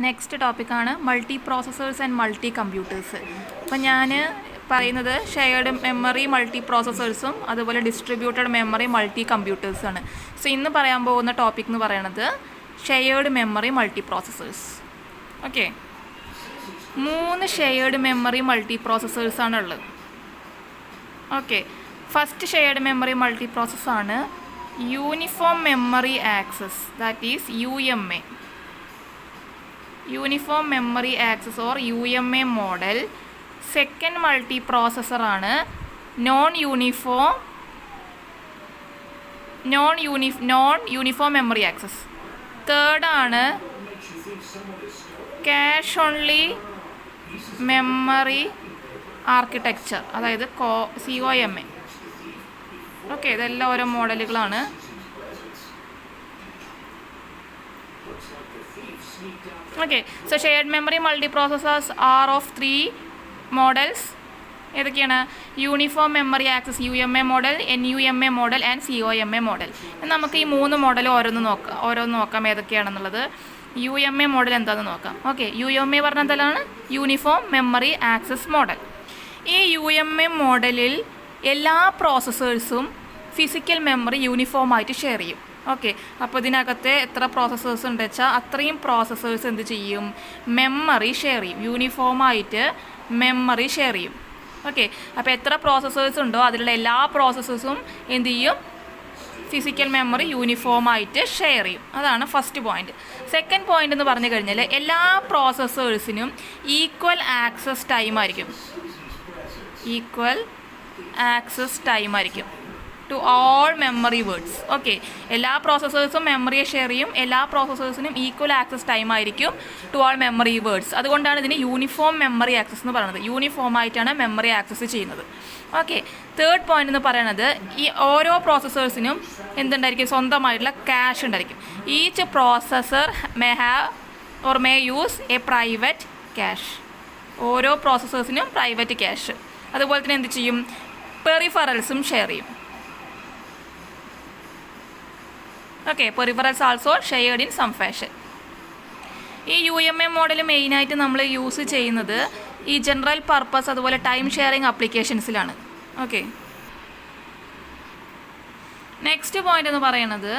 Next ടോപ്പിക്കാണ് multi processors and multi computers. അപ്പം ഞാൻ പറയുന്നത് ഷെയർഡ് മെമ്മറി മൾട്ടി പ്രോസസ്സേഴ്സും അതുപോലെ ഡിസ്ട്രിബ്യൂട്ടഡ് മെമ്മറി മൾട്ടി കമ്പ്യൂട്ടേഴ്സാണ്. സോ ഇന്ന് പറയാൻ പോകുന്ന ടോപ്പിക് എന്ന് പറയുന്നത് shared memory multi processors. Okay, 3 shared memory multi പ്രോസസ്സേഴ്സാണ് ഉള്ളത്. Okay, first shared memory multi പ്രോസസ്സാണ് uniform memory access, that is UMA. Uniform memory access or UMA model. Second multi പ്രോസസ്സറാണ് നോൺ യൂണിഫോം മെമ്മറി ആക്സസ്. തേർഡാണ് cache only memory architecture, അതായത് COMA. Okay, ഇതെല്ലാം ഓരോ മോഡലുകളാണ്. Okay, so shared memory multi processors are of 3 models. ഏതൊക്കെയാണ്? Uniform memory access UMA model, NUMA model and COMA model. നമുക്ക് ഈ 3 model ഓരോന്ന് നോക്കാം ഏതൊക്കെയാണെന്നുള്ളത്. UMA മോഡൽ എന്താണെന്ന് നോക്കാം. ഓക്കെ, UMA പറഞ്ഞാൽ എന്താണ്? Uniform memory access model. ഈ UMA മോഡലിൽ എല്ലാ പ്രോസസ്സേഴ്സും ഫിസിക്കൽ മെമ്മറി യൂണിഫോമായിട്ട് ഷെയർ ചെയ്യും. ഓക്കെ, അപ്പോൾ ഇതിനകത്ത് എത്ര പ്രോസസ്സേഴ്സ് ഉണ്ട് വെച്ചാൽ അത്രയും പ്രോസസ്സേഴ്സ് എന്ത് ചെയ്യും? മെമ്മറി ഷെയർ ചെയ്യും, യൂണിഫോമായിട്ട് മെമ്മറി ഷെയർ ചെയ്യും. ഓക്കെ, അപ്പോൾ എത്ര പ്രോസസ്സേഴ്സ് ഉണ്ടോ അതിലുള്ള എല്ലാ പ്രോസസ്സേഴ്സും എന്ത് ചെയ്യും? ഫിസിക്കൽ മെമ്മറി യൂണിഫോമായിട്ട് ഷെയർ ചെയ്യും. അതാണ് ഫസ്റ്റ് പോയിന്റ്. സെക്കൻഡ് പോയിന്റ് എന്ന് പറഞ്ഞു കഴിഞ്ഞാൽ എല്ലാ പ്രോസസ്സേഴ്സിനും ഈക്വൽ ആക്സസ് ടൈം ആയിരിക്കും. To all memory words. Okay, എല്ലാ പ്രോസസ്സേഴ്സും മെമ്മറിയെ ഷെയർ ചെയ്യും, എല്ലാ പ്രോസസ്സേഴ്സിനും ഈക്വൽ ആക്സസ് ടൈം ആയിരിക്കും ടു ഓൾ മെമ്മറി വേർഡ്സ്. അതുകൊണ്ടാണ് ഇതിന് യൂണിഫോം മെമ്മറി ആക്സസ് എന്ന് പറയുന്നത്. യൂണിഫോമായിട്ടാണ് മെമ്മറി ആക്സസ് ചെയ്യുന്നത്. ഓക്കെ, തേർഡ് പോയിന്റ് എന്ന് പറയുന്നത് ഈ ഓരോ പ്രോസസ്സേഴ്സിനും എന്തുണ്ടായിരിക്കും? സ്വന്തമായിട്ടുള്ള ക്യാഷ് ഉണ്ടായിരിക്കും. Each processor may use a private cache. ഓരോ പ്രോസസ്സേഴ്സിനും പ്രൈവറ്റ് ക്യാഷ്. അതുപോലെ തന്നെ എന്ത് ചെയ്യും? പെറിഫറൽസും ഷെയർ ചെയ്യും. Okay, peripherals also shared in some fashion. ഈ UMA മോഡൽ മെയിനായിട്ട് നമ്മൾ യൂസ് ചെയ്യുന്നത് ഈ ജനറൽ പർപ്പസ് അതുപോലെ ടൈം ഷെയറിങ് ആപ്ലിക്കേഷൻസിലാണ്. ഓക്കെ, നെക്സ്റ്റ് പോയിന്റ് എന്ന് പറയുന്നത്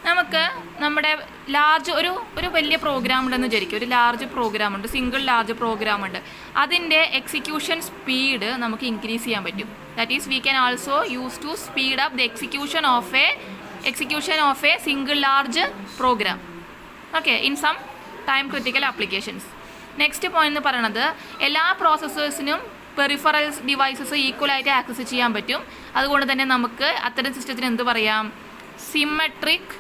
നമുക്ക് നമ്മുടെ ഒരു വലിയ പ്രോഗ്രാം ഉണ്ടെന്ന് വിചാരിക്കും. ഒരു ലാർജ് പ്രോഗ്രാം ഉണ്ട്, സിംഗിൾ ലാർജ് പ്രോഗ്രാം ഉണ്ട്. അതിൻ്റെ എക്സിക്യൂഷൻ സ്പീഡ് നമുക്ക് ഇൻക്രീസ് ചെയ്യാൻ പറ്റും. That is we can also use to speed up the execution of a single large program. Okay, in some time critical applications. Next point എന്ന് പറയുന്നത് എല്ലാ പ്രോസസ്സേഴ്സിനും പെറിഫറൽസ് devices ഈക്വലായിട്ട് access ചെയ്യാൻ പറ്റും. അതുകൊണ്ട് തന്നെ നമുക്ക് അത്തരം സിസ്റ്റത്തിന് എന്ത് പറയാം? സിമെട്രിക്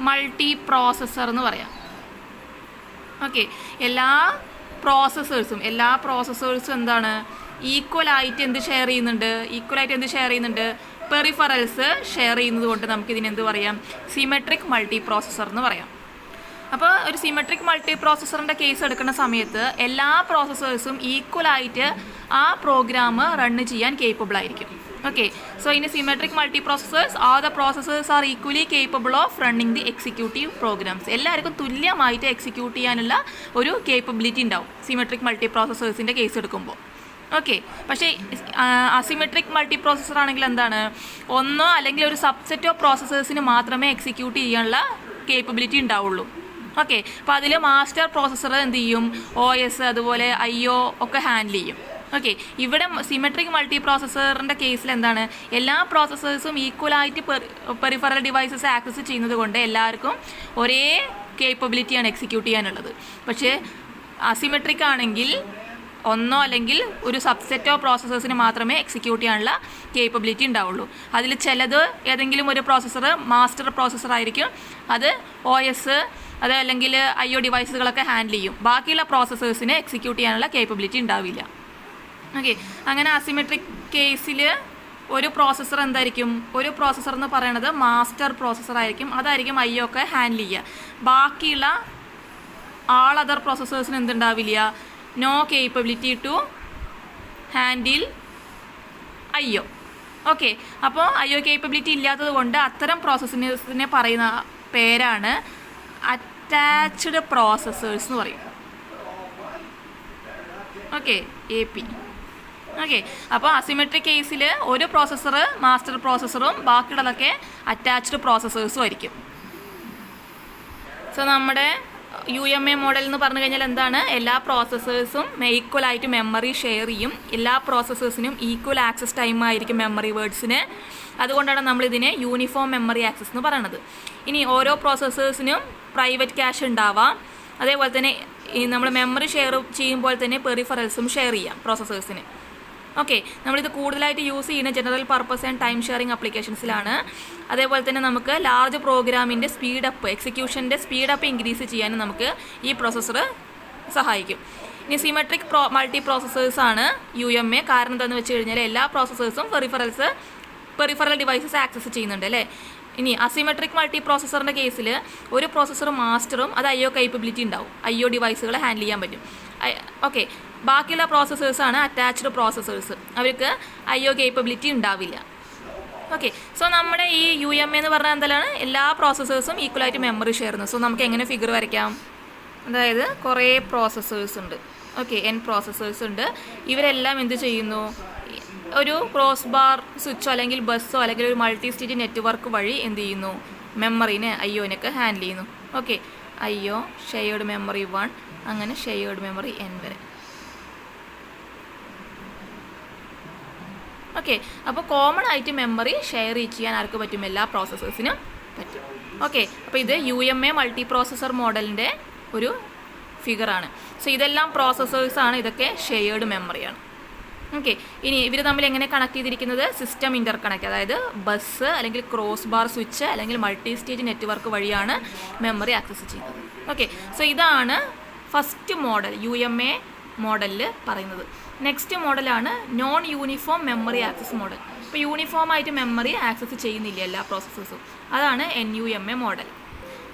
മൾട്ടി പ്രോസസ്സർ എന്ന് പറയാം. ഓക്കെ, എല്ലാ പ്രോസസ്സേഴ്സും എന്താണ്? ഈക്വലായിട്ട് എന്ത് ഷെയർ ചെയ്യുന്നുണ്ട്? പെറിഫറൽസ് ഷെയർ ചെയ്യുന്നത് കൊണ്ട് നമുക്ക് ഇതിനെന്ത് പറയാം? സിമെട്രിക് മൾട്ടി പ്രോസസ്സർ എന്ന് പറയാം. അപ്പോൾ ഒരു സിമെട്രിക് മൾട്ടി പ്രോസസ്സറിൻ്റെ കേസ് എടുക്കുന്ന സമയത്ത് എല്ലാ പ്രോസസ്സേഴ്സും ഈക്വലായിട്ട് ആ പ്രോഗ്രാം റൺ ചെയ്യാൻ കേപ്പബിൾ ആയിരിക്കും. Okay, so in symmetric multi processors the processors are equally capable of running the executive programs. എല്ലാവർക്കും തുല്യമായിട്ട് എക്സിക്യൂട്ട് ചെയ്യാനുള്ള ഒരു കേപ്പബിലിറ്റി ഉണ്ടാവും സിമെട്രിക് മൾട്ടി പ്രോസസ്സേഴ്സിൻ്റെ കേസ് എടുക്കുമ്പോൾ. ഓക്കെ, പക്ഷേ അസിമെട്രിക് മൾട്ടി പ്രോസസ്സർ ആണെങ്കിൽ എന്താണ്? ഒന്നോ അല്ലെങ്കിൽ ഒരു സബ്സെറ്റ് ഓഫ് പ്രോസസ്സേഴ്സിന് മാത്രമേ എക്സിക്യൂട്ട് ചെയ്യാനുള്ള കേപ്പബിലിറ്റി ഉണ്ടാവുള്ളൂ. ഓക്കെ, അപ്പോൾ അതിൽ മാസ്റ്റർ പ്രോസസ്സർ എന്ത് ചെയ്യും? OS അതുപോലെ IO ഒക്കെ ഹാൻഡിൽ ചെയ്യും. ഓക്കെ, ഇവിടെ സിമെട്രിക് മൾട്ടി പ്രോസസ്സറിൻ്റെ കേസിൽ എന്താണ്? എല്ലാ പ്രോസസ്സേഴ്സും ഈക്വലായിട്ട് പെറിഫറൽ ഡിവൈസസ് ആക്സസ് ചെയ്യുന്നത് കൊണ്ട് എല്ലാവർക്കും ഒരേ കേപ്പബിലിറ്റിയാണ് എക്സിക്യൂട്ട് ചെയ്യാനുള്ളത്. പക്ഷേ അസിമെട്രിക് ആണെങ്കിൽ ഒന്നോ അല്ലെങ്കിൽ ഒരു സബ്സെറ്റ് ഓഫ് പ്രോസസ്സേഴ്സിന് മാത്രമേ എക്സിക്യൂട്ട് ചെയ്യാനുള്ള കേപ്പബിലിറ്റി ഉണ്ടാവുള്ളൂ. അതിൽ ചിലത് ഏതെങ്കിലും ഒരു പ്രോസസ്സർ മാസ്റ്റർ പ്രോസസ്സർ ആയിരിക്കും, അത് OS അത് അല്ലെങ്കിൽ IO ഡിവൈസുകളൊക്കെ ഹാൻഡിൽ ചെയ്യും. ബാക്കിയുള്ള പ്രോസസ്സേഴ്സിന് എക്സിക്യൂട്ട് ചെയ്യാനുള്ള കേപ്പബിലിറ്റി ഉണ്ടാവില്ല. ഓക്കെ, അങ്ങനെ അസിമെട്രിക് കേസിൽ ഒരു പ്രോസസ്സർ എന്തായിരിക്കും? ഒരു പ്രോസസ്സർ എന്ന് പറയുന്നത് മാസ്റ്റർ പ്രോസസ്സർ ആയിരിക്കും, അതായിരിക്കും IO ഒക്കെ ഹാൻഡിൽ ചെയ്യുക. ബാക്കിയുള്ള അതർ പ്രോസസ്സേഴ്സിന് എന്തുണ്ടാവില്ല? No capability to handle IO. Okay, അപ്പോൾ IO കേപ്പബിലിറ്റി ഇല്ലാത്തത് കൊണ്ട് അത്തരം പ്രോസസ്സിനെ പറയുന്ന പേരാണ് അറ്റാച്ച്ഡ് പ്രോസസ്സേഴ്സ് എന്ന് പറയും. Okay, AP. ഓക്കെ, അപ്പോൾ അസിമെട്രിക് കേസിൽ ഒരു പ്രോസസ്സർ മാസ്റ്റർ പ്രോസസ്സറും ബാക്കിയുള്ളതൊക്കെ അറ്റാച്ച്ഡ് പ്രോസസ്സേഴ്സും ആയിരിക്കും. സോ നമ്മുടെ UMA മോഡൽ എന്ന് പറഞ്ഞു കഴിഞ്ഞാൽ എന്താണ്? എല്ലാ പ്രോസസ്സേഴ്സും ഈക്വലായിട്ട് മെമ്മറി ഷെയർ ചെയ്യും. എല്ലാ പ്രോസസ്സേഴ്സിനും ഈക്വൽ ആക്സസ് ടൈം ആയിരിക്കും മെമ്മറി വേർഡ്സിന്. അതുകൊണ്ടാണ് നമ്മളിതിനെ യൂണിഫോം മെമ്മറി ആക്സസ് എന്ന് പറയുന്നത്. ഇനി ഓരോ പ്രോസസ്സേഴ്സിനും പ്രൈവറ്റ് ക്യാഷ് ഉണ്ടാവാം. അതേപോലെ തന്നെ നമ്മൾ മെമ്മറി ഷെയർ ചെയ്യുമ്പോൾ തന്നെ പെറിഫറൽസും ഷെയർ ചെയ്യാം പ്രോസസ്സേഴ്സിന്. ഓക്കെ, നമ്മളിത് കൂടുതലായിട്ട് യൂസ് ചെയ്യുന്ന general purpose and time sharing ആപ്ലിക്കേഷൻസിലാണ്. അതേപോലെ തന്നെ നമുക്ക് ലാർജ് പ്രോഗ്രാമിൻ്റെ സ്പീഡപ്പ്, എക്സിക്യൂഷൻ്റെ സ്പീഡപ്പ് ഇൻക്രീസ് ചെയ്യാൻ നമുക്ക് ഈ പ്രോസസ്സർ സഹായിക്കും. ഇനി സിമെട്രിക് മൾട്ടി പ്രോസസ്സേഴ്സാണ് UMA. കാരണം എന്താണെന്ന് വെച്ച് കഴിഞ്ഞാൽ എല്ലാ പ്രോസസ്സേഴ്സും പെറിഫറൽ ഡിവൈസസ് ആക്സസ് ചെയ്യുന്നുണ്ട് അല്ലേ. ഇനി അസിമെട്രിക് മൾട്ടി പ്രോസസ്സറിൻ്റെ കേസിൽ ഒരു പ്രോസസ്സർ മാസ്റ്ററും അത് IO കേപ്പബിലിറ്റി ഉണ്ടാവും, IO ഡിവൈസുകൾ ഹാൻഡിൽ ചെയ്യാൻ പറ്റും. ഓക്കെ, ബാക്കിയുള്ള പ്രോസസ്സേഴ്സാണ് അറ്റാച്ച്ഡ് പ്രോസസ്സേഴ്സ്, അവർക്ക് IO കേപ്പബിലിറ്റി ഉണ്ടാവില്ല. ഓക്കെ, സോ നമ്മുടെ ഈ UMA എന്ന് പറഞ്ഞാൽ എന്താണ്? എല്ലാ പ്രോസസ്സേഴ്സും ഈക്വലായിട്ട് മെമ്മറി ഷെയർ ചെയ്യുന്നു. സോ നമുക്ക് എങ്ങനെ ഫിഗർ വരയ്ക്കാം? അതായത് കുറേ പ്രോസസ്സേഴ്സ് ഉണ്ട്. ഓക്കെ, N പ്രോസസ്സേഴ്സ് ഉണ്ട്. ഇവരെല്ലാം എന്ത് ചെയ്യുന്നു? ഒരു ക്രോസ് ബാർ സ്വിച്ചോ അല്ലെങ്കിൽ ബസ്സോ അല്ലെങ്കിൽ ഒരു മൾട്ടി സ്റ്റേജ് നെറ്റ്വർക്ക് വഴി എന്ത് ചെയ്യുന്നു? മെമ്മറിനെ IOനൊക്കെ ഹാൻഡിൽ ചെയ്യുന്നു. ഓക്കെ, IO ഷെയർഡ് മെമ്മറി 1, അങ്ങനെ ഷെയർഡ് മെമ്മറി N വരെ. ഓക്കെ, അപ്പോൾ കോമൺ ആയിട്ട് മെമ്മറി ഷെയർ ചെയ്യാൻ ആർക്ക് പറ്റും? എല്ലാ പ്രോസസ്സേഴ്സിനും പറ്റും. ഓക്കെ, അപ്പോൾ ഇത് UMA മൾട്ടി പ്രോസസ്സർ മോഡലിൻ്റെ ഒരു ഫിഗറാണ്. സോ ഇതെല്ലാം പ്രോസസ്സേഴ്സാണ്, ഇതൊക്കെ ഷെയർഡ് മെമ്മറിയാണ്. ഓക്കെ, ഇനി ഇവർ തമ്മിൽ എങ്ങനെ കണക്ട് ചെയ്തിരിക്കുന്നത്? സിസ്റ്റം ഇൻ്റർ കണക്ട്, അതായത് ബസ് അല്ലെങ്കിൽ ക്രോസ് ബാർ സ്വിച്ച് അല്ലെങ്കിൽ മൾട്ടി സ്റ്റേജ് നെറ്റ്വർക്ക് വഴിയാണ് മെമ്മറി ആക്സസ് ചെയ്യുന്നത്. ഓക്കെ, സോ ഇതാണ് ഫസ്റ്റ് മോഡൽ UMA മോഡലിൽ പറയുന്നത്. നെക്സ്റ്റ് മോഡലാണ് non uniform memory access model. ഇപ്പോൾ യൂണിഫോം ആയിട്ട് മെമ്മറി ആക്സസ് ചെയ്യുന്നില്ല എല്ലാ പ്രോസസ്സേഴ്സും, അതാണ് NUMA മോഡൽ.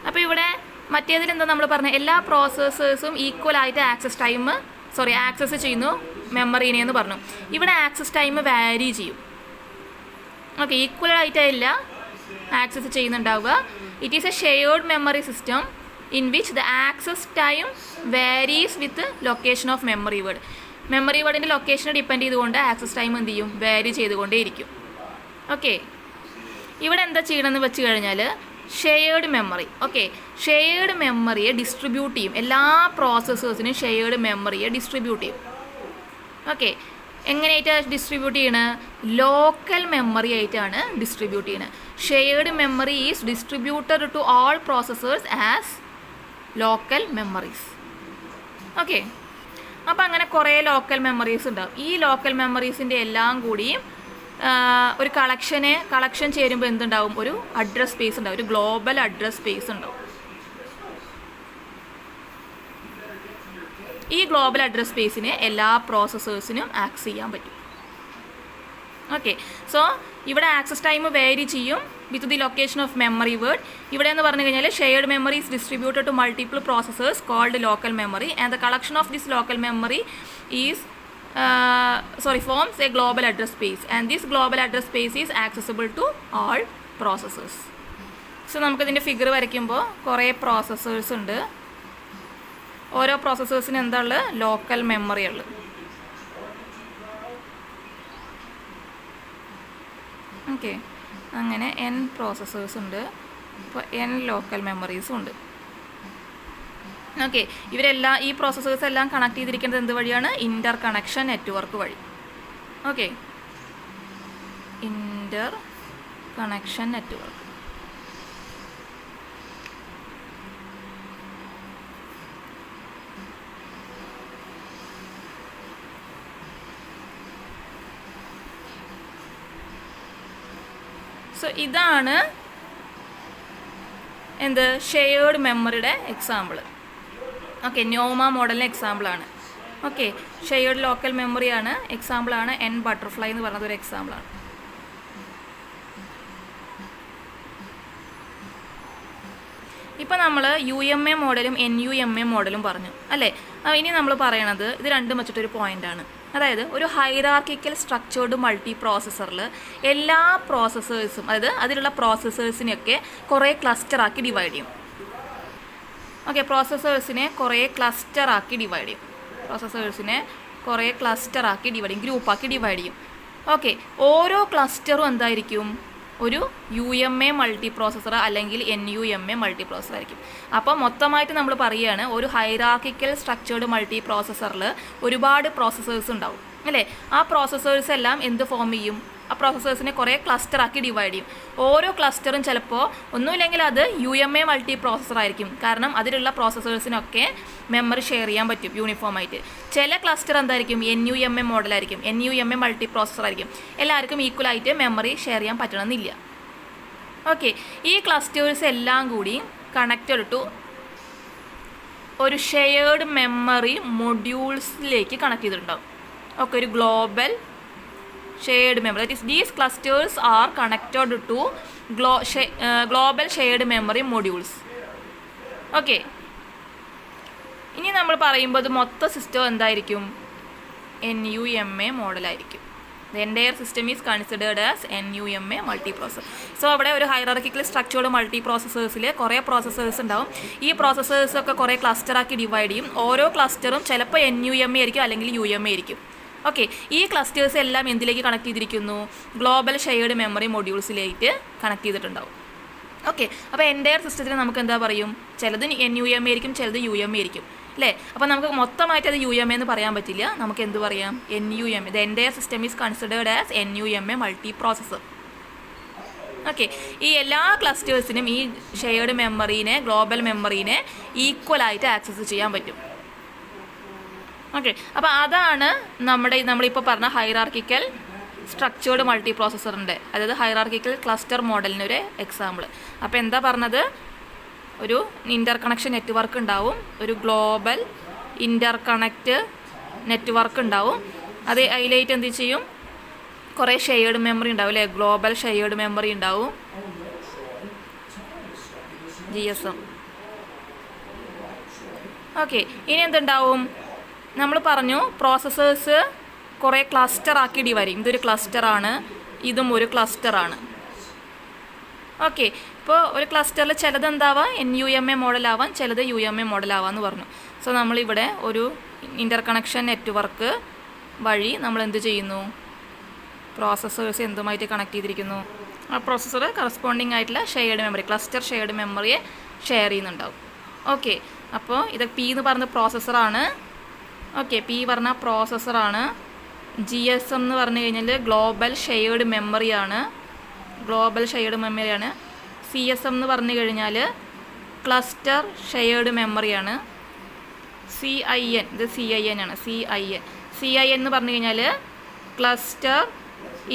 അപ്പോൾ ഇവിടെ മറ്റേതിലെന്താ നമ്മൾ പറഞ്ഞത്? എല്ലാ പ്രോസസ്സേഴ്സും ഈക്വലായിട്ട് ആക്സസ് ചെയ്യുന്നു മെമ്മറീനെ എന്ന് പറഞ്ഞു. ഇവിടെ ആക്സസ് ടൈം വാരി ചെയ്യും. ഓക്കെ, ഈക്വലായിട്ടല്ല ആക്സസ് ചെയ്യുന്നുണ്ടാവുക. It is a shared memory system in which the access time varies with location of memory word. Memory വേർഡിൻ്റെ ലൊക്കേഷനെ ഡിപ്പെൻഡ് ചെയ്തുകൊണ്ട് ആക്സസ് ടൈം എന്ത് ചെയ്യും? വാരി ചെയ്തുകൊണ്ടേയിരിക്കും. ഓക്കെ, ഇവിടെ എന്താ ചെയ്യണമെന്ന് വെച്ച് കഴിഞ്ഞാൽ ഷെയർഡ് മെമ്മറി. ഓക്കെ, ഷെയർഡ് മെമ്മറിയെ ഡിസ്ട്രിബ്യൂട്ട് ചെയ്യും. എല്ലാ പ്രോസസ്സേഴ്സിനും ഷെയർഡ് മെമ്മറിയെ ഡിസ്ട്രിബ്യൂട്ട് ചെയ്യും. ഓക്കെ, എങ്ങനെയായിട്ടാണ് ഡിസ്ട്രിബ്യൂട്ട് ചെയ്യണത്? ലോക്കൽ മെമ്മറി ആയിട്ടാണ് ഡിസ്ട്രിബ്യൂട്ട് ചെയ്യണത്. Shared memory is distributed to all processors as local memories. Okay, അപ്പോൾ അങ്ങനെ കുറേ ലോക്കൽ മെമ്മറീസ് ഉണ്ടാവും. ഈ ലോക്കൽ മെമ്മറീസിൻ്റെ എല്ലാം കൂടിയും ഒരു കളക്ഷൻ ചേരുമ്പോൾ എന്തുണ്ടാവും? ഒരു അഡ്രസ് സ്പേസ് ഉണ്ടാവും, ഒരു ഗ്ലോബൽ അഡ്രസ് സ്പേസ് ഉണ്ടാവും. ഈ ഗ്ലോബൽ അഡ്രസ് സ്പേസിനെ എല്ലാ പ്രോസസ്സേഴ്സിനും ആക്സസ് ചെയ്യാൻ പറ്റും. ഓക്കെ, സോ ഇവിടെ ആക്സസ് ടൈം വേരി ചെയ്യും with the location of memory word. ഇവിടെ എന്ന് പറഞ്ഞു കഴിഞ്ഞാൽ shared memory is distributed to multiple processors called local memory and the collection of this local memory is forms a global address space and this global address space is accessible to all processors. So നമുക്കിതിൻ്റെ figure വരയ്ക്കുമ്പോൾ കുറേ processors ഉണ്ട്. ഓരോ പ്രോസസ്സേഴ്സിന് എന്താ ഉള്ളത്? Local memory ഉള്ളത്. Okay, അങ്ങനെ N processors ഉണ്ട്. അപ്പോൾ N ലോക്കൽ മെമ്മറീസും ഉണ്ട്. ഓക്കെ, ഈ പ്രോസസ്സേഴ്സ് എല്ലാം കണക്ട് ചെയ്തിരിക്കുന്നത് എന്ത് വഴിയാണ്? ഇൻ്റർ കണക്ഷൻ നെറ്റ്വർക്ക് വഴി. ഓക്കെ, ഇൻ്റർ കണക്ഷൻ നെറ്റ്വർക്ക്. സോ ഇതാണ് എന്ത്? ഷെയർഡ് മെമ്മറിയുടെ എക്സാമ്പിൾ. ഓക്കെ, നോമ മോഡലിന് എക്സാമ്പിളാണ്. ഓക്കെ, ഷെയർഡ് ലോക്കൽ മെമ്മറിയാണ്, എക്സാമ്പിളാണ് N ബട്ടർഫ്ലൈ എന്ന് പറഞ്ഞത് ഒരു എക്സാമ്പിളാണ്. ഇപ്പോൾ നമ്മൾ UMA മോഡലും NUMA മോഡലും പറഞ്ഞു അല്ലേ. ഇനി നമ്മൾ പറയണത് ഇത് രണ്ടും വെച്ചിട്ടൊരു പോയിൻ്റാണ്. അതായത് ഒരു ഹൈറാർക്കിക്കൽ സ്ട്രക്ചേർഡ് മൾട്ടി പ്രോസസ്സറിൽ എല്ലാ പ്രോസസ്സേഴ്സും, അതായത് അതിലുള്ള പ്രോസസ്സേഴ്സിനെയൊക്കെ കുറേ ക്ലസ്റ്ററാക്കി ഡിവൈഡ് ചെയ്യും. ഓക്കെ, പ്രോസസ്സേഴ്സിനെ കുറേ ക്ലസ്റ്ററാക്കി ഡിവൈഡ് ചെയ്യും. ഗ്രൂപ്പാക്കി ഡിവൈഡ് ചെയ്യും. ഓക്കെ, ഓരോ ക്ലസ്റ്ററും എന്തായിരിക്കും? ഒരു UMA മൾട്ടി പ്രോസസ്സർ അല്ലെങ്കിൽ NUMA മൾട്ടി പ്രോസസ്സർ ആയിരിക്കും. അപ്പോൾ മൊത്തമായിട്ട് നമ്മൾ പറയുകയാണ്, ഒരു ഹൈറാർക്കിക്കൽ സ്ട്രക്ചേർഡ് മൾട്ടി പ്രോസസ്സറിൽ ഒരുപാട് പ്രോസസ്സേഴ്സ് ഉണ്ടാവും അല്ലേ? ആ പ്രോസസ്സേഴ്സ് എല്ലാം എന്ത് ഫോം ചെയ്യും? ആ പ്രോസസ്സേഴ്സിനെ കുറേ ക്ലസ്റ്ററാക്കി ഡിവൈഡ് ചെയ്യും. ഓരോ ക്ലസ്റ്ററും ചിലപ്പോൾ ഒന്നുമില്ലെങ്കിൽ അത് UMA മൾട്ടി പ്രോസസ്സർ ആയിരിക്കും. കാരണം അതിലുള്ള പ്രോസസ്സേഴ്സിനൊക്കെ മെമ്മറി ഷെയർ ചെയ്യാൻ പറ്റും യൂണിഫോമായിട്ട്. ചില ക്ലസ്റ്റർ എന്തായിരിക്കും? NUMA മോഡലായിരിക്കും, NUMA മൾട്ടി പ്രോസസ്സർ ആയിരിക്കും. എല്ലാവർക്കും ഈക്വലായിട്ട് മെമ്മറി ഷെയർ ചെയ്യാൻ പറ്റണമെന്നില്ല. ഓക്കെ, ഈ ക്ലസ്റ്റേഴ്സ് എല്ലാം കൂടി കണക്റ്റഡ് ടു ഒരു ഷെയർഡ് മെമ്മറി മൊഡ്യൂൾസിലേക്ക് കണക്ട് ചെയ്തിട്ടുണ്ടാവും. ഓക്കെ, ഒരു global shared memory. That is, these clusters are connected to global shared memory modules. Okay. ഇനി നമ്മൾ പറയുമ്പോൾ മൊത്തം സിസ്റ്റം എന്തായിരിക്കും? NUMA മോഡലായിരിക്കും. The entire system is considered as NUMA multiprocessor. So അവിടെ ഒരു ഹൈറാർക്കിക്കൽ സ്ട്രക്ചേർഡ് മൾട്ടി പ്രോസസ്സേഴ്സിൽ കുറേ പ്രോസസ്സേഴ്സ് ഉണ്ടാവും. ഈ പ്രോസസ്സേഴ്സൊക്കെ കുറേ ക്ലസ്റ്ററാക്കി ഡിവൈഡ് ചെയ്യും. ഓരോ ക്ലസ്റ്ററും ചിലപ്പോൾ NUMA ആയിരിക്കും അല്ലെങ്കിൽ UMA ആയിരിക്കും. ഓക്കെ, ഈ ക്ലസ്റ്റേഴ്സ് എല്ലാം എന്തിലേക്ക് കണക്ട് ചെയ്തിരിക്കുന്നു? ഗ്ലോബൽ ഷെയർഡ് മെമ്മറി മൊഡ്യൂൾസിലേക്ക് കണക്ട് ചെയ്തിട്ടുണ്ടാവും. ഓക്കെ, അപ്പോൾ എൻ്റയർ സിസ്റ്റത്തിന് നമുക്ക് എന്താ പറയും? ചിലത് NUMA ആയിരിക്കും, ചിലത് UMA ആയിരിക്കും അല്ലേ? അപ്പോൾ നമുക്ക് മൊത്തമായിട്ട് അത് UMA എന്ന് പറയാൻ പറ്റില്ല. നമുക്ക് എന്ത് പറയാം? NUMA. The entire system is considered as NUMA multi processor. Okay, ഈ എല്ലാ ക്ലസ്റ്റേഴ്സിനും ഈ ഷെയർഡ് മെമ്മറീനെ, ഗ്ലോബൽ മെമ്മറീനെ ഈക്വലായിട്ട് ആക്സസ് ചെയ്യാൻ പറ്റും. ഓക്കെ, അപ്പോൾ അതാണ് നമ്മളിപ്പോൾ പറഞ്ഞ ഹൈറാർക്കിക്കൽ സ്ട്രക്ചേർഡ് മൾട്ടി പ്രോസസ്സറിൻ്റെ, അതായത് ഹൈറാർക്കിക്കൽ ക്ലസ്റ്റർ മോഡലിനൊരു എക്സാമ്പിൾ. അപ്പോൾ എന്താ പറഞ്ഞത്? ഒരു ഇൻ്റർ കണക്ഷൻ നെറ്റ്വർക്ക് ഉണ്ടാവും, ഒരു ഗ്ലോബൽ ഇൻ്റർ കണക്റ്റ് നെറ്റ്വർക്ക് ഉണ്ടാവും. അത് അതിലായിട്ട് എന്ത് ചെയ്യും? കുറേ ഷെയർഡ് മെമ്മറി ഉണ്ടാവും അല്ലേ? ഗ്ലോബൽ ഷെയർഡ് മെമ്മറി ഉണ്ടാവും, GSM. ഓക്കെ, ഇനി എന്തുണ്ടാവും? നമ്മൾ പറഞ്ഞു പ്രോസസ്സേഴ്സ് കുറേ ക്ലസ്റ്ററാക്കി ഡിവൈഡ് ചെയ്യും. ഇതൊരു ക്ലസ്റ്ററാണ്, ഇതും ഒരു ക്ലസ്റ്ററാണ്. ഓക്കെ, ഇപ്പോൾ ഒരു ക്ലസ്റ്ററിൽ ചിലത് എന്താവാം? NUMA മോഡലാവാം, ചിലത് UMA മോഡലാവാമെന്ന് പറഞ്ഞു. സോ നമ്മളിവിടെ ഒരു ഇൻ്റർ കണക്ഷൻ നെറ്റ്വർക്ക് വഴി നമ്മൾ എന്ത് ചെയ്യുന്നു? പ്രോസസ്സേഴ്സ് എന്തുമായിട്ട് കണക്ട് ചെയ്തിരിക്കുന്നു? ആ പ്രോസസ്സർ കറസ്പോണ്ടിങ് ആയിട്ടുള്ള ഷെയർഡ് മെമ്മറി, ക്ലസ്റ്റർ ഷെയർഡ് മെമ്മറിയെ ഷെയർ ചെയ്യുന്നുണ്ടാവും. ഓക്കെ, അപ്പോൾ ഇത് P എന്ന് പറഞ്ഞ പ്രോസസ്സറാണ്. ഓക്കെ, P പറഞ്ഞ പ്രോസസ്സറാണ്. GSM എന്ന് പറഞ്ഞു കഴിഞ്ഞാൽ ഗ്ലോബൽ ഷെയർഡ് മെമ്മറിയാണ്. CSM എന്ന് പറഞ്ഞു കഴിഞ്ഞാൽ ക്ലസ്റ്റർ ഷെയർഡ് മെമ്മറിയാണ്. CIN, ഇത് CIN ആണ്. CIN എന്ന് പറഞ്ഞു കഴിഞ്ഞാൽ ക്ലസ്റ്റർ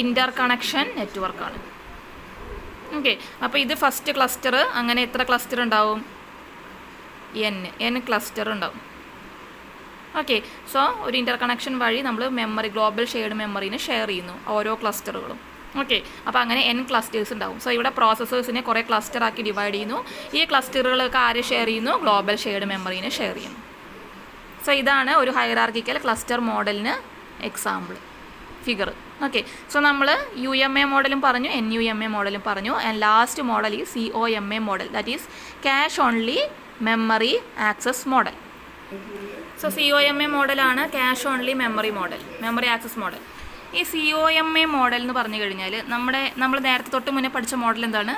ഇൻ്റർ കണക്ഷൻ നെറ്റ്വർക്കാണ്. ഓക്കെ, അപ്പോൾ ഇത് ഫസ്റ്റ് ക്ലസ്റ്റർ. അങ്ങനെ എത്ര ക്ലസ്റ്റർ ഉണ്ടാവും? N ക്ലസ്റ്റർ ഉണ്ടാവും. ഓക്കെ, സോ ഒരു ഇൻ്റർ കണക്ഷൻ വഴി നമ്മൾ മെമ്മറി, ഗ്ലോബൽ ഷെയർഡ് മെമ്മറിനെ ഷെയർ ചെയ്യുന്നു ഓരോ ക്ലസ്റ്ററുകളും. ഓക്കെ, അപ്പോൾ അങ്ങനെ N ക്ലസ്റ്റേഴ്സ് ഉണ്ടാവും. സോ ഇവിടെ പ്രോസസ്സേഴ്സിനെ കുറേ ക്ലസ്റ്ററാക്കി ഡിവൈഡ് ചെയ്യുന്നു. ഈ ക്ലസ്റ്ററുകളൊക്കെ ആര് ഷെയർ ചെയ്യുന്നു? ഗ്ലോബൽ ഷെയർഡ് മെമ്മറിനെ ഷെയർ ചെയ്യുന്നു. സോ ഇതാണ് ഒരു ഹൈറാർക്കിക്കൽ ക്ലസ്റ്റർ മോഡലിന് എക്സാമ്പിൾ ഫിഗർ. ഓക്കെ, സോ നമ്മൾ UMA മോഡലും പറഞ്ഞു, NUMA മോഡലും പറഞ്ഞു. ആൻഡ് ലാസ്റ്റ് മോഡൽ ഈ COMA model, that is cash only memory access model. So COMA മോഡലാണ് cash only memory access model. ഈ COMA മോഡൽ എന്ന് പറഞ്ഞു കഴിഞ്ഞാൽ നമ്മൾ നേരത്തെ തൊട്ട് മുന്നേ പഠിച്ച മോഡൽ എന്താണ്?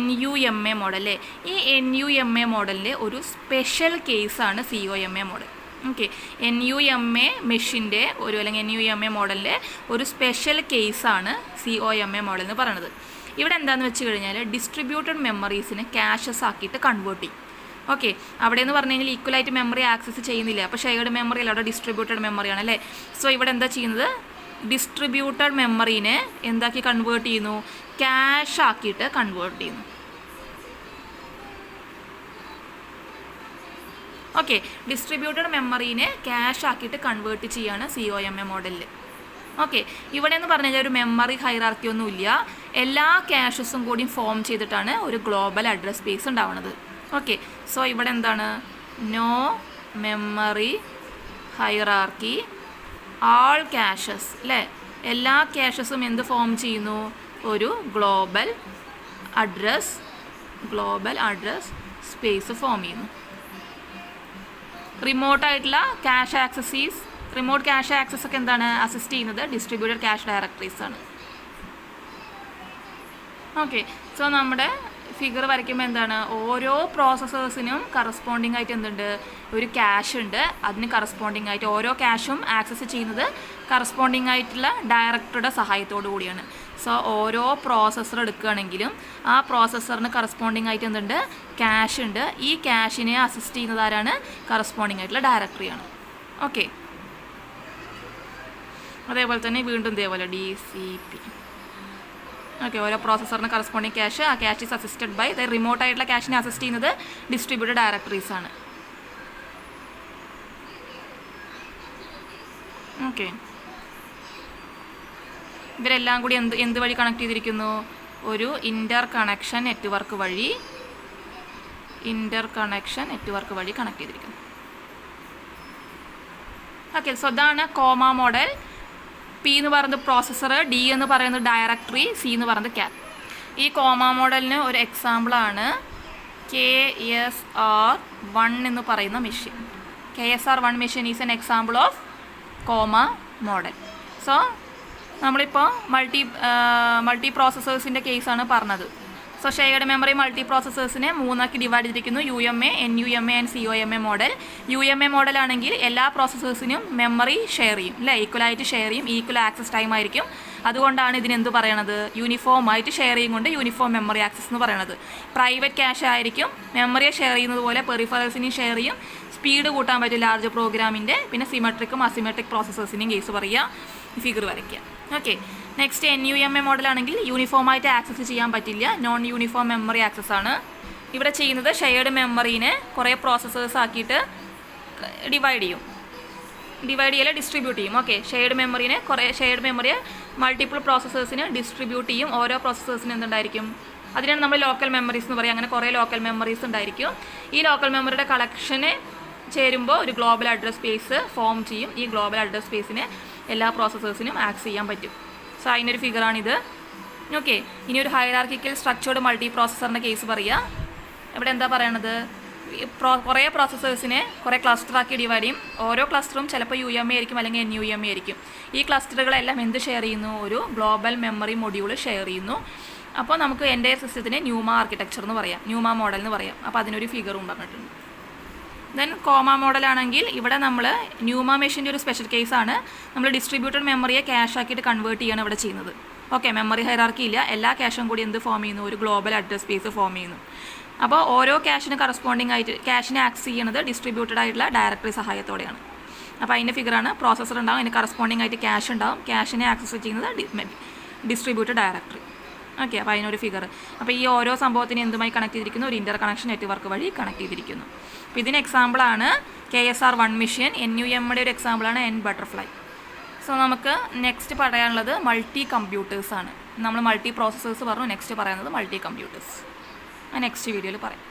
NUMA മോഡൽ അല്ലേ? ഈ NUMA മോഡലിൻ്റെ ഒരു സ്പെഷ്യൽ കേസാണ് COMA മോഡൽ. ഓക്കെ, NUMA മെഷീൻ്റെ അല്ലെങ്കിൽ NUMA മോഡലിൻ്റെ ഒരു സ്പെഷ്യൽ കേസാണ് COMA മോഡൽ എന്ന് പറയുന്നത്. ഇവിടെ എന്താണെന്ന് വെച്ച് കഴിഞ്ഞാൽ ഡിസ്ട്രിബ്യൂട്ടഡ് മെമ്മറീസിനെ ക്യാഷസ് ആക്കിയിട്ട് കൺവേർട്ട് ചെയ്യും. ഓക്കെ, അവിടെ എന്ന് പറഞ്ഞു കഴിഞ്ഞാൽ ഈക്വലായിട്ട് മെമ്മറി ആക്സസ് ചെയ്യുന്നില്ല. അപ്പോൾ ഷെയർഡ് മെമ്മറി അല്ല, അവിടെ ഡിസ്ട്രിബ്യൂട്ടഡ് മെമ്മറിയാണ് അല്ലേ? സോ ഇവിടെ എന്താ ചെയ്യുന്നത്? ഡിസ്ട്രിബ്യൂട്ടഡ് മെമ്മറീനെ എന്താക്കി കൺവേർട്ട് ചെയ്യുന്നു? ക്യാഷ് ആക്കിയിട്ട് കൺവേർട്ട് ചെയ്യുന്നു. ഓക്കെ, ഡിസ്ട്രിബ്യൂട്ടഡ് മെമ്മറീനെ ക്യാഷ് ആക്കിയിട്ട് കൺവേർട്ട് ചെയ്യാണ് COMA മോഡലിൽ. ഓക്കെ, ഇവിടെ എന്ന് പറഞ്ഞു കഴിഞ്ഞാൽ ഒരു മെമ്മറി ഹൈറാർക്കി ഒന്നും ഇല്ല. എല്ലാ ക്യാഷസും കൂടി ഫോം ചെയ്തിട്ടാണ് ഒരു ഗ്ലോബൽ അഡ്രസ് സ്പേസ് ഉണ്ടാവുന്നത്. ഓക്കെ, സോ ഇവിടെ എന്താണ്? നോ മെമ്മറി ഹൈറാർക്കി, ആൾ ക്യാഷസ് അല്ലേ? എല്ലാ ക്യാഷസും എന്ത് ഫോം ചെയ്യുന്നു? ഒരു ഗ്ലോബൽ അഡ്രസ് സ്പേസ് ഫോം ചെയ്യുന്നു. റിമോട്ടായിട്ടുള്ള cache access remote cache access ഒക്കെ എന്താണ് അസിസ്റ്റ് ചെയ്യുന്നത് ഡിസ്ട്രിബ്യൂട്ടഡ് ക്യാഷ് ഡയറക്ടറീസ് ആണ്. ഓക്കെ, സോ നമ്മുടെ ഫിഗർ വരയ്ക്കുമ്പോൾ എന്താണ്, ഓരോ പ്രോസസ്സേഴ്സിനും കറസ്പോണ്ടിങ് ആയിട്ട് എന്തുണ്ട്, ഒരു ക്യാഷ് ഉണ്ട്. അതിന് കറസ്പോണ്ടിങ് ആയിട്ട് ഓരോ ക്യാഷും ആക്സസ് ചെയ്യുന്നത് കറസ്പോണ്ടിങ് ആയിട്ടുള്ള ഡയറക്ടറുടെ സഹായത്തോടു കൂടിയാണ്. സോ ഓരോ പ്രോസസ്സർ എടുക്കുകയാണെങ്കിലും ആ പ്രോസസ്സറിന് കറസ്പോണ്ടിങ് ആയിട്ട് എന്തുണ്ട്, ക്യാഷ് ഉണ്ട്. ഈ ക്യാഷിനെ അസിസ്റ്റ് ചെയ്യുന്നത് ആരാണ്, കറസ്പോണ്ടിങ് ആയിട്ടുള്ള ഡയറക്ടറിയാണ്. ഓക്കെ, അതേപോലെ തന്നെ വീണ്ടും ഇതേപോലെ DCP. ഓക്കെ, ഓരോ പ്രോസസ്സറിന് കറസ്പോണ്ടിങ് ക്യാഷ്, ആ ക്യാഷ് ഈസ് അസിസ്റ്റഡ് ബൈ റിമോട്ടായിട്ടുള്ള ക്യാഷിനെ അസിസ്റ്റ് ചെയ്യുന്നത് ഡിസ്ട്രിബ്യൂട്ടഡ് ഡയറക്ടറീസ് ആണ്. ഓക്കെ, ഇവരെല്ലാം കൂടി എന്ത് വഴി കണക്ട് ചെയ്തിരിക്കുന്നു, ഒരു ഇൻ്റർ കണക്ഷൻ നെറ്റ്വർക്ക് വഴി കണക്ട് ചെയ്തിരിക്കുന്നു. ഓക്കെ, സോ ഇതാണ് കോമ മോഡൽ. P എന്ന് പറയുന്നത് പ്രോസസ്സർ, D എന്ന് പറയുന്നത് ഡയറക്ടറി, C എന്ന് പറയുന്നത് ക്യാഷ്. ഈ കോമ മോഡലിന് ഒരു എക്സാമ്പിളാണ് KSR1 എന്ന് പറയുന്ന machine. KSR1 machine is an example of COMA model. So നമ്മളിപ്പോൾ മൾട്ടി പ്രോസസ്സേഴ്സിൻ്റെ കേസാണ് പറഞ്ഞത്. സോ ഷെയർഡ് മെമ്മറി മൾട്ടി പ്രോസസ്സേഴ്സിനെ 3 ഡിവൈഡ് ചെയ്തിരിക്കുന്നു. UMA, NUMA and COMA model. UMA മോഡലാണെങ്കിൽ എല്ലാ പ്രോസസ്സേഴ്സിനും മെമ്മറി ഷെയർ ചെയ്യും, അല്ലേ, ഈക്വലായിട്ട് ഷെയർ ചെയ്യും, ഈക്വൽ ആക്സസ് ടൈം ആയിരിക്കും. അതുകൊണ്ടാണ് ഇതിനെന്ത് പറയണത്, യൂണിഫോം ആയിട്ട് ഷെയർ ചെയ്യും കൊണ്ട് യൂണിഫോം മെമ്മറി ആക്സസ് എന്ന് പറയണത്. പ്രൈവറ്റ് ക്യാഷ് ആയിരിക്കും, മെമ്മറിയെ ഷെയർ ചെയ്യുന്നത് പോലെ പെറിഫറൽസിനെയും ഷെയർ ചെയ്യും. സ്പീഡ് കൂട്ടാൻ പറ്റും ലാർജ് പ്രോഗ്രാമിൻ്റെ. പിന്നെ സിമെട്രിക്കും അസിമെട്രിക് പ്രോസസ്സേഴ്സിൻ്റെയും കേസ് പറയുക, ഫിഗർ വരയ്ക്കുക. ഓക്കെ, നെക്സ്റ്റ് NUMA മോഡലാണെങ്കിൽ യൂണിഫോമായിട്ട് ആക്സസ് ചെയ്യാൻ പറ്റില്ല, നോൺ യൂണിഫോം മെമ്മറി ആക്സസ് ആണ്. ഇവിടെ ചെയ്യുന്നത് ഷെയർഡ് മെമ്മറീനെ കുറേ പ്രോസസ്സേഴ്സ് ആക്കിയിട്ട് ഡിവൈഡ് ചെയ്യല്ല ഡിസ്ട്രിബ്യൂട്ട് ചെയ്യും. ഓക്കെ, ഷെയർഡ് മെമ്മറിയെ മൾട്ടിപ്പിൾ പ്രോസസ്സേഴ്സിന് ഡിസ്ട്രിബ്യൂട്ട് ചെയ്യും. ഓരോ പ്രോസസ്സേഴ്സിന് എന്തുണ്ടായിരിക്കും, അതിനാണ് നമ്മൾ ലോക്കൽ മെമ്മറീസ് എന്ന് പറയും. അങ്ങനെ കുറേ ലോക്കൽ മെമ്മറീസ് ഉണ്ടായിരിക്കും. ഈ ലോക്കൽ മെമ്മറിയുടെ കളക്ഷന് ചേരുമ്പോൾ ഒരു ഗ്ലോബൽ അഡ്രസ് സ്പേസ് ഫോം ചെയ്യും. ഈ ഗ്ലോബൽ അഡ്രസ് സ്പേസിനെ എല്ലാ പ്രോസസ്സേഴ്സിനും ആക്സസ് ചെയ്യാൻ പറ്റും. സോ അതിനൊരു ഫിഗറാണിത്. ഓക്കെ, ഇനി ഒരു ഹൈറാർക്കിക്കൽ സ്ട്രക്ചേർഡ് മൾട്ടി പ്രോസസ്സറിൻ്റെ കേസ് പറയുക. ഇവിടെ എന്താ പറയണത്, കുറേ പ്രോസസ്സേഴ്സിനെ കുറേ ക്ലസ്റ്ററാക്കി ഡിവൈഡ് ചെയ്യും. ഓരോ ക്ലസ്റ്ററും ചിലപ്പോൾ UMA ആയിരിക്കും അല്ലെങ്കിൽ NUMA ആയിരിക്കും. ഈ ക്ലസ്റ്ററുകളെല്ലാം എന്ത് ഷെയർ ചെയ്യുന്നു, ഒരു ഗ്ലോബൽ മെമ്മറി മൊഡ്യൂൾ ഷെയർ ചെയ്യുന്നു. അപ്പോൾ നമുക്ക് എൻ്റയർ സിസ്റ്റത്തിന് ന്യൂമ ആർക്കിടെക്ചർ എന്ന് പറയാം, ന്യൂമ മോഡൽ എന്ന് പറയാം. അപ്പോൾ അതിനൊരു ഫിഗറും പറഞ്ഞിട്ടുണ്ട്. ദെൻ കോമ മോഡലാണെങ്കിൽ ഇവിടെ നമ്മൾ ന്യൂമ മെഷീൻ്റെ ഒരു സ്പെഷ്യൽ കേസാണ്. നമ്മൾ ഡിസ്ട്രിബ്യൂട്ടഡ് മെമ്മറിയെ ക്യാഷ് ആക്കിയിട്ട് കൺവേർട്ട് ചെയ്യാണ് ഇവിടെ ചെയ്യുന്നത്. ഓക്കെ, മെമ്മറി ഹൈറാർക്കി ഇല്ല, എല്ലാ ക്യാഷും കൂടി എന്ത് ഫോം ചെയ്യുന്നു, ഒരു ഗ്ലോബൽ അഡ്രസ് സ്പേസ് ഫോം ചെയ്യുന്നു. അപ്പോൾ ഓരോ ക്യാഷിന് കറസ്പോണ്ടിങ് ആയിട്ട് ക്യാഷിനെ ആക്സസ് ചെയ്യുന്നത് ഡിസ്ട്രിബ്യൂട്ടഡ് ആയിട്ടുള്ള ഡയറക്ടറി സഹായത്തോടെയാണ്. അപ്പോൾ അതിൻ്റെ ഫിഗറാണ്, പ്രോസസ്സർ ഉണ്ടാവും, അതിന് കറസ്പോണ്ടിങ് ആയിട്ട് ക്യാഷ് ഉണ്ടാവും, ക്യാഷിനെ ആക്സസ് ചെയ്യുന്നത് ഡിസ്ട്രിബ്യൂട്ടഡ് ഡയറക്ടറി. ഓക്കെ, അപ്പോൾ അതിനൊരു ഫിഗർ. അപ്പോൾ ഈ ഓരോ സംഭവത്തിന് എന്തുമായി കണക്ട് ചെയ്തിരിക്കുന്നു, ഒരു ഇൻ്റർ കണക്ഷൻ നെറ്റ്വർക്ക് വഴി കണക്ട് ചെയ്തിരിക്കുന്നു. അപ്പോൾ ഇതിന് എക്സാമ്പിളാണ് KSR1 മെഷീൻ. NUMയുടെ ഒരു എക്സാമ്പിളാണ് N ബട്ടർഫ്ലൈ. സോ നമുക്ക് നെക്സ്റ്റ് പറയാനുള്ളത് മൾട്ടി കമ്പ്യൂട്ടേഴ്സാണ്. നമ്മൾ മൾട്ടി പ്രോസസ്സേഴ്സ് പറഞ്ഞു, നെക്സ്റ്റ് പറയുന്നത് മൾട്ടി കമ്പ്യൂട്ടേഴ്സ്. നെക്സ്റ്റ് വീഡിയോയിൽ പറയാം.